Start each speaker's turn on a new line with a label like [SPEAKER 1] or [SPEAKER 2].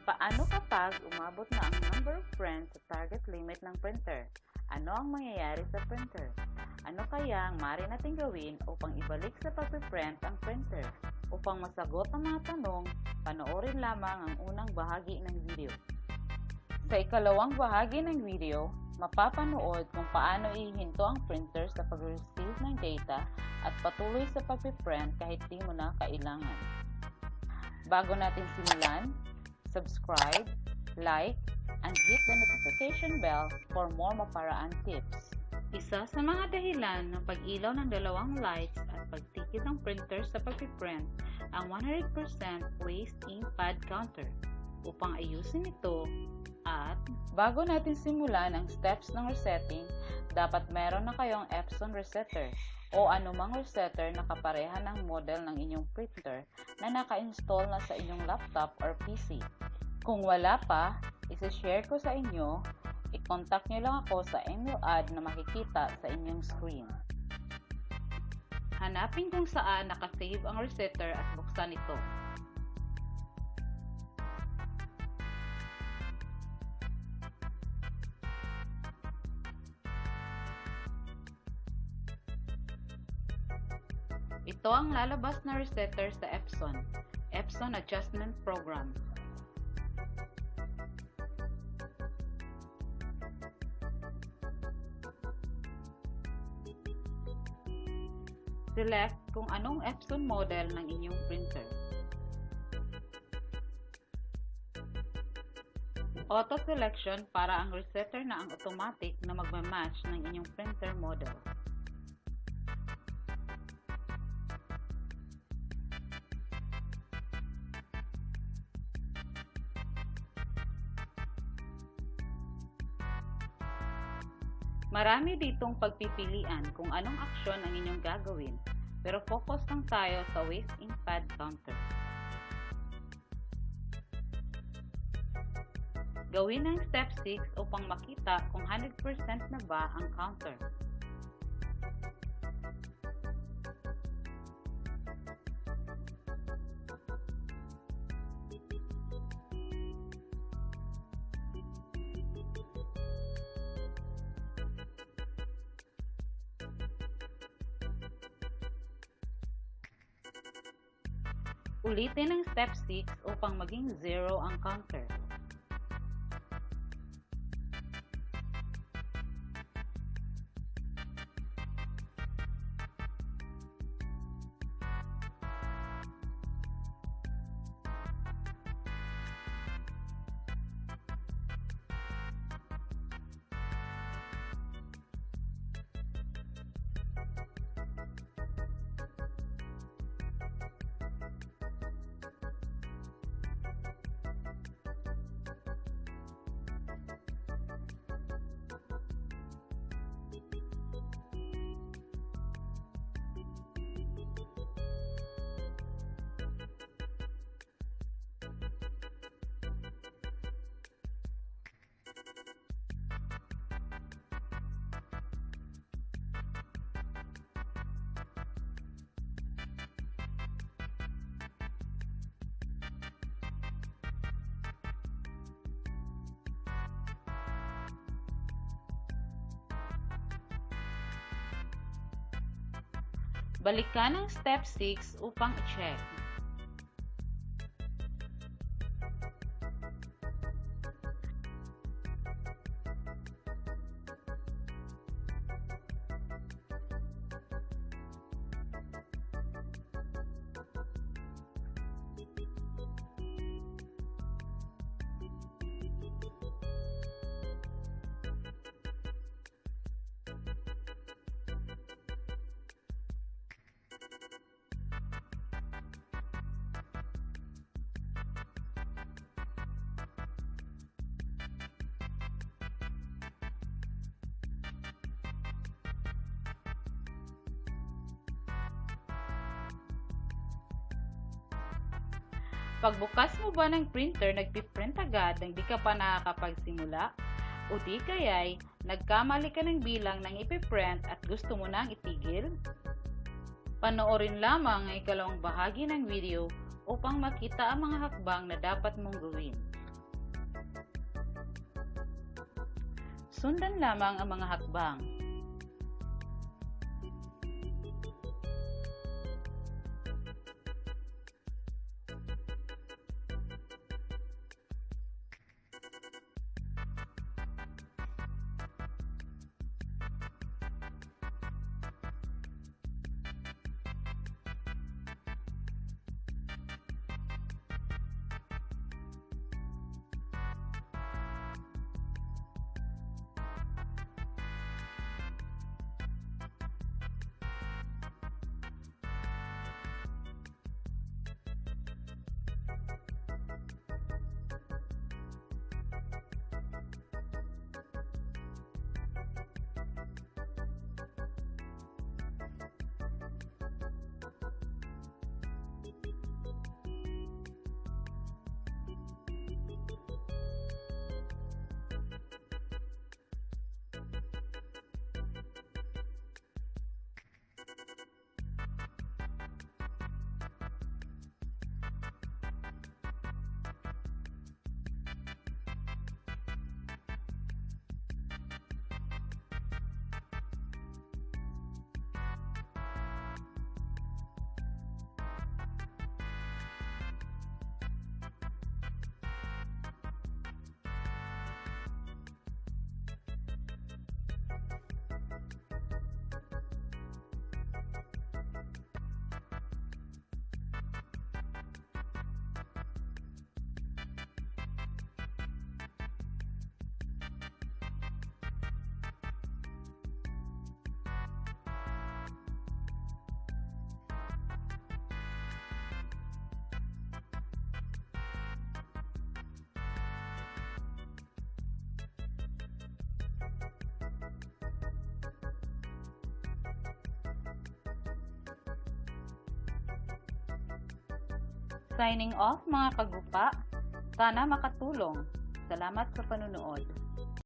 [SPEAKER 1] Paano kapag umabot na ang number of prints sa target limit ng printer? Ano ang mangyayari sa printer? Ano kaya ang maaari natin gawin upang ibalik sa pagpiprint ang printer? Upang masagot ang mga tanong, panoorin lamang ang unang bahagi ng video. Sa ikalawang bahagi ng video, mapapanood kung paano ihinto ang printer sa pag-receive ng data at patuloy sa pagpiprint kahit di mo na kailangan. Bago natin simulan, subscribe, like, and hit the notification bell for more maparaan tips. Isa sa mga dahilan ng pag-ilaw ng dalawang lights at pagtikit ng printer sa pagpiprint ang 100% waste ink pad counter. Upang ayusin ito at bago natin simulan ang steps ng resetting, dapat meron na kayong Epson resetter o anumang resetter na kapareha ng model ng inyong printer na naka-install na sa inyong laptop or PC. Kung wala pa, isi-share ko sa inyo, i-contact nyo lang ako sa inyo ad na makikita sa inyong screen. Hanapin kung saan nakasave ang resetter at buksan ito. Ito ang lalabas na resetter sa Epson Adjustment Program. Select kung anong Epson model ng inyong printer. Auto selection para ang resetter na ang automatic na magmamatch ng inyong printer model. Marami ditong pagpipilian kung anong aksyon ang inyong gagawin, pero focus lang tayo sa waste ink pad counter. Gawin ang step 6 upang makita kung 100% na ba ang counter. Ulitin ang step 6 upang maging 0 ang counter. Balikan ang step 6 upang i-check. Pagbukas mo ba ng printer, nagpiprint agad nang di ka pa nakakapagsimula? O di kaya'y nagkamali ka ng bilang ng ipiprint at gusto mo nang itigil? Panoorin lamang ang ikalawang bahagi ng video upang makita ang mga hakbang na dapat mong gawin. Sundan lamang ang mga hakbang. Signing off mga kagupa. Sana makatulong. Salamat sa panunood.